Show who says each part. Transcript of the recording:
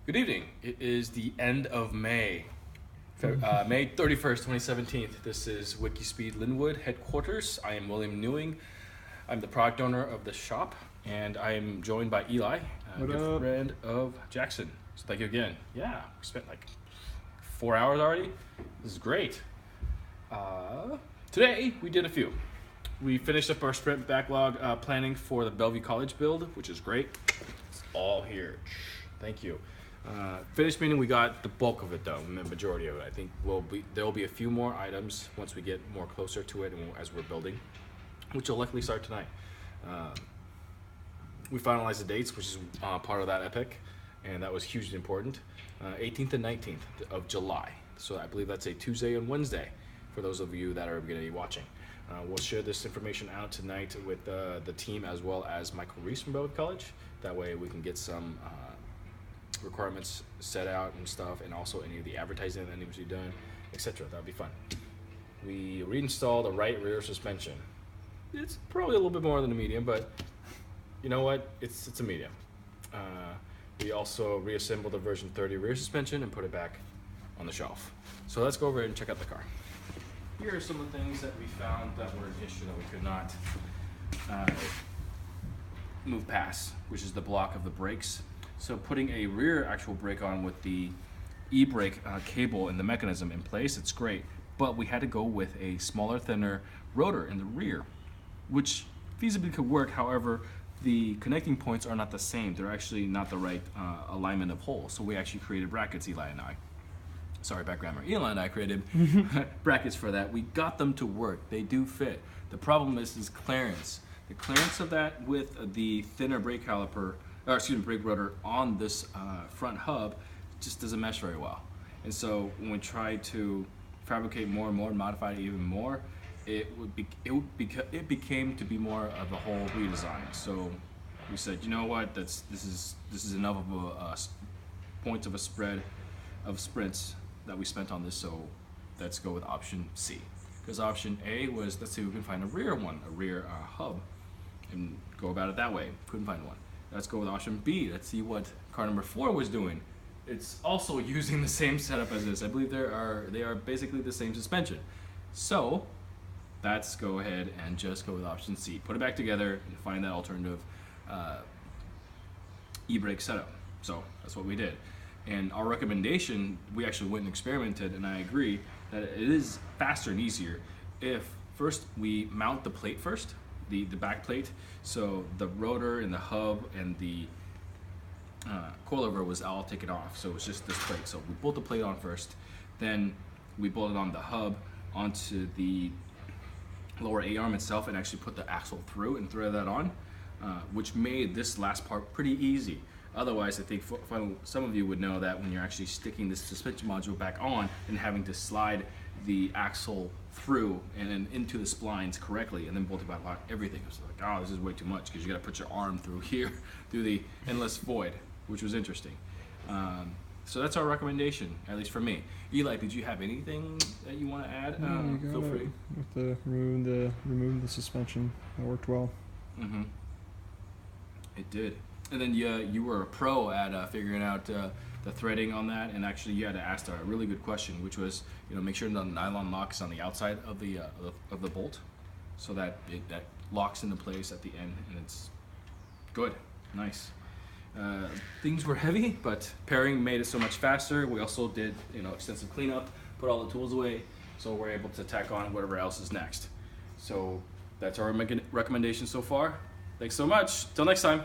Speaker 1: Good evening. It is the end of May, May 31st, 2017. This is Wikispeed Lynnwood headquarters. I am William Newing. I'm the product owner of the shop, and I am joined by Eli, a good friend of Jackson. So thank you again. Yeah, we spent like 4 hours already. This is great. Today we did a few. We finished up our sprint backlog planning for the Bellevue College build, which is great. It's all here. Thank you. Finished meaning we got the bulk of it though, the majority of it. I think there will be a few more items once we get more closer to it and as we're building, which will likely start tonight. We finalized the dates, which is part of that epic, and that was hugely important. 18th and 19th of July. So I believe that's a Tuesday and Wednesday for those of you that are going to be watching. We'll share this information out tonight with the team as well as Michael Reese from Bellevue College. That way we can get some requirements set out and stuff, and also any of the advertising that needs to be done, etc. That would be fun. We reinstalled the right rear suspension. It's probably a little bit more than a medium, but you know what? It's a medium. We also reassembled the version 30 rear suspension and put it back on the shelf. So let's go over and check out the car. Here are some of the things that we found that were an issue that we could not move past, which is the block of the brakes. So putting a rear actual brake on with the e-brake cable and the mechanism in place, it's great. But we had to go with a smaller, thinner rotor in the rear, which feasibly could work. However, the connecting points are not the same. They're actually not the right alignment of holes. So we actually created brackets, Eli and I. Sorry, bad grammar. Eli and I created brackets for that. We got them to work. They do fit. The problem is clearance. The clearance of that with the thinner brake brake rotor on this front hub just doesn't mesh very well. And so when we tried to fabricate more and more and modify it even more, it became to be more of a whole redesign. So we said, you know what, this is enough of a points of a spread of sprints that we spent on this, so let's go with option C. Because option A was, let's see if we can find a rear hub and go about it that way. Couldn't find one. Let's go with option B. Let's see what car number 4 was doing. It's also using the same setup as this. I believe they are basically the same suspension. So let's go ahead and just go with option C. Put it back together and find that alternative e-brake setup. So that's what we did. And our recommendation, we actually went and experimented, and I agree that it is faster and easier if first we mount the plate first, the back plate. So the rotor and the hub and the coilover was all taken off, so it was just this plate. So we bolt the plate on first, then we bolted on the hub onto the lower A-arm itself and actually put the axle through and thread that on, which made this last part pretty easy. Otherwise, I think some of you would know that when you're actually sticking this suspension module back on and having to slide the axle through and then into the splines correctly and then bolt it back on everything. It was like, oh, this is way too much because you got to put your arm through here, through the endless void, which was interesting. So that's our recommendation, at least for me. Eli, did you have anything that you want to add? Feel free.
Speaker 2: With remove the suspension, that worked well.
Speaker 1: Mm-hmm. It did. And then you were a pro at figuring out the threading on that, and actually you had to ask a really good question, which was, make sure the nylon lock is on the outside of the bolt, so that that locks into place at the end, and it's good, nice. Things were heavy, but pairing made it so much faster. We also did extensive cleanup, put all the tools away, so we're able to tack on whatever else is next. So that's our recommendation so far. Thanks so much. Till next time.